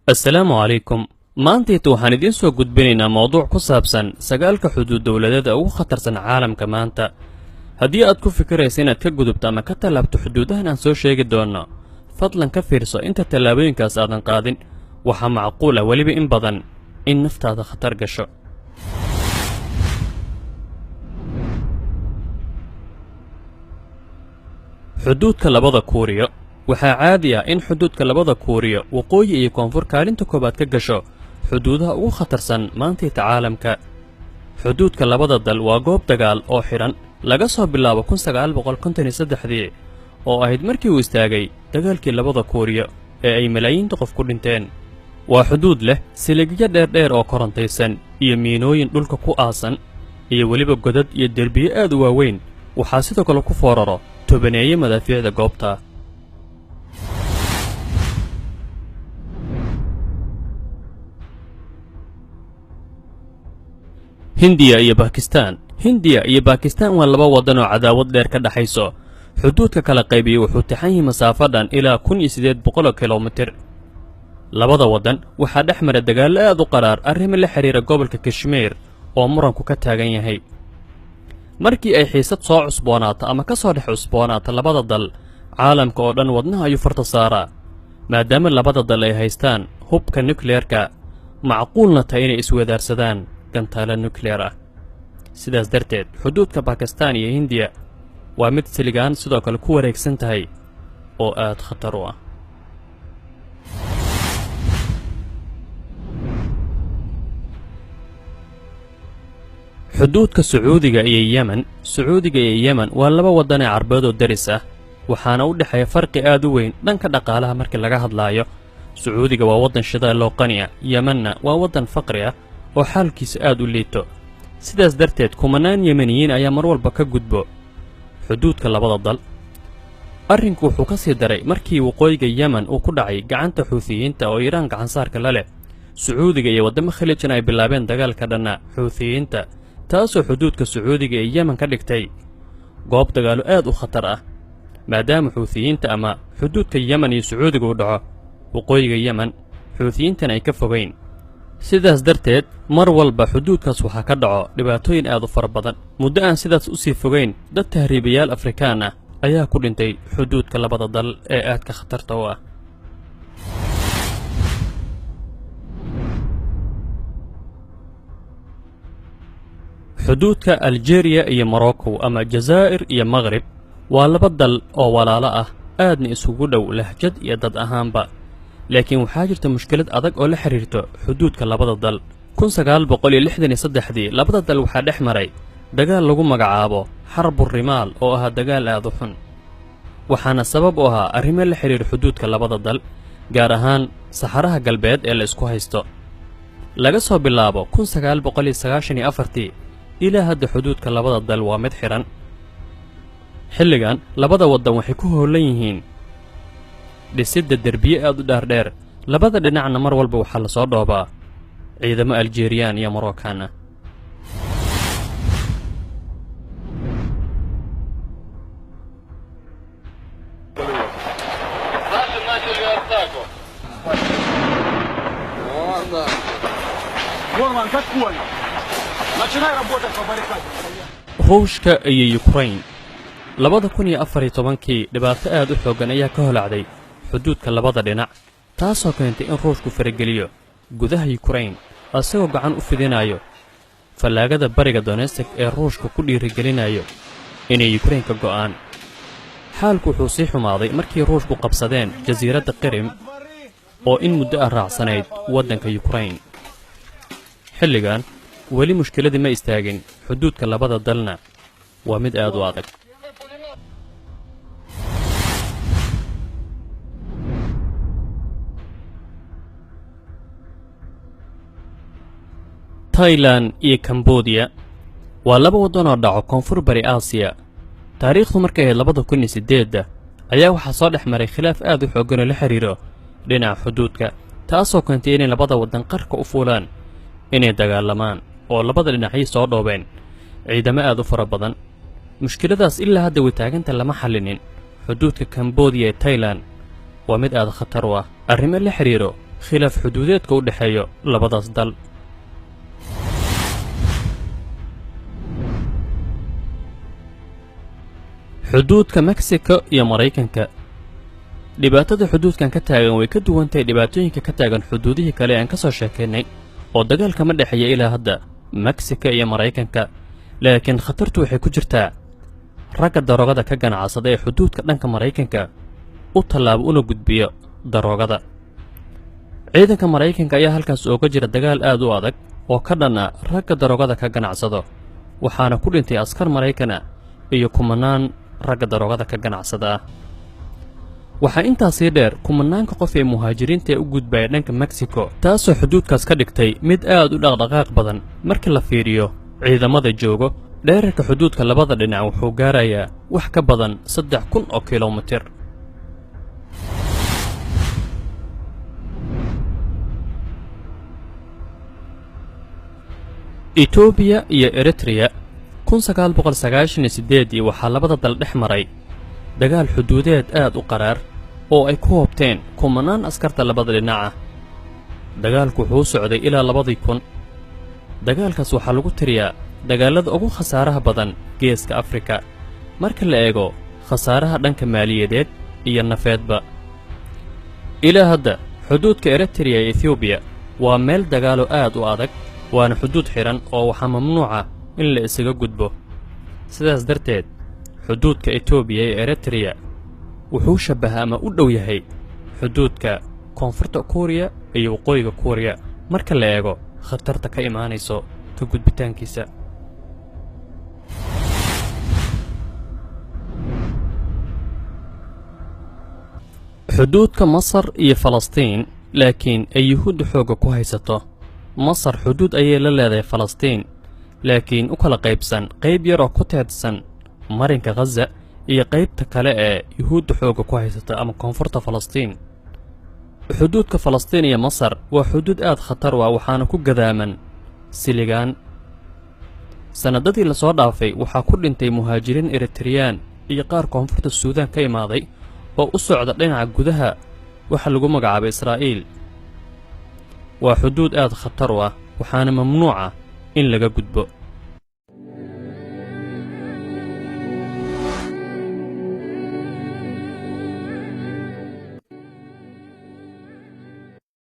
السلام عليكم. maantiita waxaan idiin soo gudbinaynaa mowduuc ku saabsan sagaalka xuduud dawladeeda ugu khatarsan caalamka maanta. haddii aad ku fikiraysa inaad ka gudubto ama ka tallaabto xuduudahan aan soo sheegi doonno, fadlan ka fiirso inta tallaabooyinkaas aadan qaadin. waxaa macquul ah weliba in badan in naftaada khatar gasho. xuduudka labada kuuriyo. waxaa caadi ah in xuduudka labada kuuriyo waqooyi iyo koonfur kaalinta koobaad ka gasho xuduudaha ugu khatarsan maantiita caalamka. xuduudka labada dal waa goob dagaal oo xidhan laga soo bilaabo 1953 oo ahayd markii uu istaagay dagaalkii labada kuuriyo ee ay malaayiinta qof ku dhinteen. waa xuduud leh siligyo dheerdheer oo korontaysan iyo miinooyin dhulka ku aasan iyo weliba godad iyo derbiyo aad u waaweyn. waxaa sidoo kale ku fooraro tobaneeye madaafiicda goobta. hindiya iyo bakistaan. hindiya iyo bakistaan waa laba waddan oo cadaawad dheer ka dhaxayso. xuduudka kala qaybiyey wuxuu taxan yahay masaafo dhan ilaa 1800 kilomitir. labada waddan waxaa dhex mara dagaallo aad u qaraar arrimo la xidhiira gobolka kashmiir oo muranku ka taagan yahay. markii ay xiisad soo cusboonaato ama ka soo dhex cusboonaato labada dal, caalamka oo dhan wadnaha ayuu farta saaraa. maadaama labada dal ay haystaan hubka nukleerka, macquulna tahay inay iswadaarsadaan gantaalo nukleer ah. sidaas darteed xuduudka bakistaan iyo hindiya waa mid siligaan sidoo kale ku wareegsan tahay oo aad khatar u ah. xuduudka sacuudiga iyo yemen. sacuudiga iyo yemen waa laba waddan ee carbeed oo daris ah, waxaana u dhexeeya farqi aad u weyn dhanka dhaqaalaha markii laga hadlaayo. sacuudiga waa waddan shidaal oo qani ah, yemenna waa waddan faqri ah oo xaalkiisa aad u liito. sidaas darteed kumanaan yemeniyiin ayaa mar walba ka gudbo xuduudka labada dal. arrinku wuxuu ka sii daray markii waqooyiga yemen uu ku dhacay gacanta xuutiyiinta oo iiraan gacansaarka la leh. sacuudiga iyo waddamo khaliijna ay bilaabeen dagaalka dhanna xuutiyiinta, taasoo xuduudka sacuudiga ee yemen ka dhigtay goob dagaalo aad u khatar ah. maadaama xuutiyiinta ama xuduudka yemen iyo sacuudiga u dhaco waqooyiga yemen, xuutiyiintana ay ka fogayn. sidaas darteed mar walba xuduudkaas waxaa ka dhaco dhibaatooyin aad u fara badan. muddo aan sidaas u sii fogayn, dad tahriibayaal afrikaan ah ayaa ku dhintay xuduudka labada dal ee aadka khatarta u ah. xuduudka aljeeriya iyo morocco ama jazaa'ir iyo maqrib waa laba dal oo walaalo ah, aadna isugu dhow lahjad iyo dad ahaanba. laakiin waxaa jirta mushkilad adag oo la xidhiirto xuduudka labada dal. 1963 labada dal waxaa dhex maray dagaal lagu magacaabo xarburimaal oo ahaa dagaal aad u xun, waxaana sabab u ahaa arrimo la xidhiira xuduudka labada dal, gaar ahaan saxaraha galbeed ee la isku haysto. laga soo bilaabo 1994 ilaa hadda xuduudka labada dal waa mid xidhan. xilligan labada waddan waxay ku howlan yihiin dhisidda derbiye aad u dhaardheer. labada dhinacna mar walba waxaa la soo dhoobaa ciidamo aljeeriyaan iyo moroccan ah. ruushka iyo yukrain. 2014 dhibaato aad u xooggan ayaa ka holacday xuduudka labada dhinac, taasoo keentay in ruushku farageliyo gudaha yukrain asagoo gacan u fidinayo fallaagada bariga Donetsk ee ruushka ku dhiirigelinayo inay yukrain ka go'aan. xaalku wuxuu sii xumaaday markii ruushku qabsadeen jasiiradda Qrim oo in muddo ah raacsanayd waddanka yukrain. xilligan weli mushkiladii ma istaagin, xuduudka labada dalna waa mid aad u adag. tailan iyo cambodia waa laba waddan oo dhaco koonfur bari aasiya. taariikhdu markay ahayd 2008 ayaa waxaa soo dhex maray khilaaf aad u xooggan oo la xiriiro dhinaca xuduudka, taasoo keentay inay labada waddan qarka u fuulaan inay dagaalamaan oo labada dhinacay soo dhoobeen ciidamo aad u fara badan. mushkiladaas ilaa hadda wataaganta lama xallinin. xuduudka Cambodia ee Thailand waa mid aad khatar u ah arrimo la xiriiro khilaaf xuduudeedka u dhexeeyo labadaas dal. xuduudka Mexico iyo Maraykanka. dhibaatada xuduudkan ka taagan way ka duwan tahay dhibaatooyinka ka taagan xuduudihii kale aan ka soo sheekaynay oo dagaalka ma dhexeeya ilaa hadda Mexico iyo Maraykanka, laakiin khatartu waxay ku jirtaa ragga daroogada ka ganacsada ee xuduudka dhanka Maraykanka u tallaabo una gudbiyo daroogada. ciidanka Maraykanka ayaa halkaas ooga jira dagaal aad u adag oo ka dhan ah ragga daroogada ka ganacsado, waxaana ku dhintay askar Maraykan ah iyo kumanaan ragga daroogada ka ganacsada ah. waxaa intaasii dheer kumanaanka qof ee muhaajiriinta ee u gudbaya dhanka Mexico, taasoo xuduudkaas ka dhigtay mid aad u dhaqdhaqaaq badan marka la fiiriyo ciidamada joogo. dheerarka xuduudka labada dhinac wuxuu gaarayaa wax ka badan 3,000 oo kiiloomitir. Itoobiya iyo Eritrea 1998 waxaa labada dal dhex maray dagaal xuduudeed aad u qaraar oo ay ku hoobteen kumanaan askarta labada dhinac ah. dagaalku wuxuu socday ilaa 2000. dagaalkaas waxaa lagu tiriyaa dagaalada ugu khasaaraha badan geeska Afrika marka la eego khasaaraha dhanka maaliyadeed iyo nafeedba. ilaa hadda xuduudka Eritrea iyo Ethiopia waa meel dagaalo aad u adag, waana xuduud xiran oo waxaa mamnuuca in la isaga gudbo. sidaas darteed xuduudka Ethiopia iyo Eritrea wuxuu shabaha ama u dhow yahay xuduudka koonfurta Korea iyo waqooyiga Korea marka la eego khatarta ka imaanayso ka gudbitaankiisa. xuduudka Masar iyo Falastiin, laakiin ay Yuhuuddu xooga ku haysato. Masar xuduud ayay la leedahay Falastiin, laakiin u kala qaybsan qayb yar oo ku teedsan marinka Gaza iyo qaybta kale ee Yuhuuddu xooga ku haysata ama koonfurta Falastiin. xuduudka Falastiin iyo Masar waa xuduud aad khatar u ah, waxaana ku gadaaman siligaan. sanadadii la soo dhaafay waxaa ku dhintay muhaajiriin Eritreyaan iyo qaar koonfurta Suudaan ka imaaday oo u socda dhinaca gudaha waxa lagu magacaabay Israa'iil. waa xuduud aad khatar u ah, waxaana mamnuuca in laga gudbo.